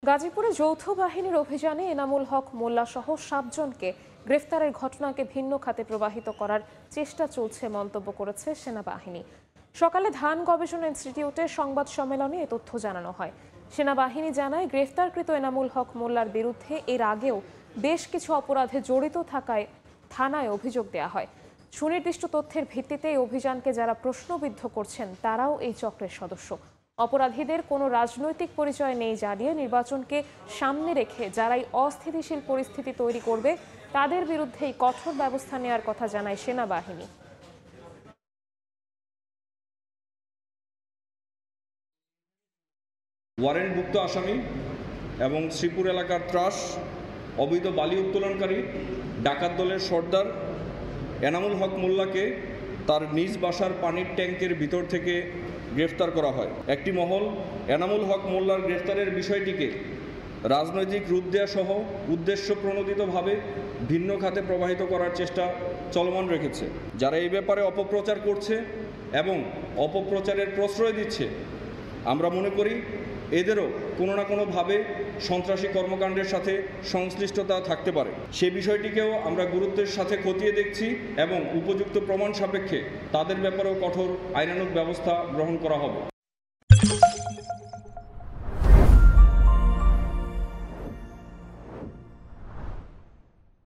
গাজীপুরে যৌথ বাহিনীর অভিযানে এনামুল হক মোল্লা সহ 7 জনকে গ্রেফতারের ঘটনাকে ভিন্ন খাতে প্রবাহিত করার চেষ্টা চলছে মন্তব্য করেছে সেনাবাহিনী। সকালে ধান গবেষণা ইনস্টিটিউটের সংবাদ সম্মেলনে এ তথ্য জানানো হয়। সেনাবাহিনী জানায়, গ্রেফতারকৃত এনামুল হক মোল্লার বিরুদ্ধে এর আগেও বেশ কিছু অপরাধে জড়িত থাকায় থানায় অভিযোগ দেওয়া হয়। সুনির্দিষ্ট তথ্যের ভিত্তিতে এই অভিযানকে যারা প্রশ্নবিদ্ধ করছেন তারাও এই চক্রের সদস্য। অপরাধীদের কোনো রাজনৈতিক পরিচয় নেই জানিয়ে নির্বাচনকে সামনে রেখে যারাই অস্থিতিশীল পরিস্থিতি তৈরি করবে তাদের বিরুদ্ধেই কঠোর ব্যবস্থা নেওয়ার কথা জানায় সেনাবাহিনী। ওয়ারেন্টভুক্ত আসামি এবং শ্রীপুর এলাকার ত্রাস, অবৈধ বালি উত্তোলনকারী ডাকাত দলের সর্দার এনামুল হক মোল্লাকে তার নিজ বাসার পানির ট্যাঙ্কের ভিতর থেকে গ্রেফতার করা হয়। একটি মহল এনামুল হক মোল্লার গ্রেফতারের বিষয়টিকে রাজনৈতিক রূপ দেওয়া সহ উদ্দেশ্য প্রণোদিতভাবে ভিন্ন খাতে প্রবাহিত করার চেষ্টা চলমান রেখেছে। যারা এই ব্যাপারে অপপ্রচার করছে এবং অপপ্রচারের প্রশ্রয় দিচ্ছে, আমরা মনে করি এদেরও কোনো না কোনোভাবে সন্ত্রাসী কর্মকাণ্ডের সাথে সংশ্লিষ্টতা থাকতে পারে। সেই বিষয়টিকেও আমরা গুরুত্বের সাথে খতিয়ে দেখছি এবং উপযুক্ত প্রমাণ সাপেক্ষে তাদের ব্যাপারেও কঠোর আইনানুগ ব্যবস্থা গ্রহণ করা হবে।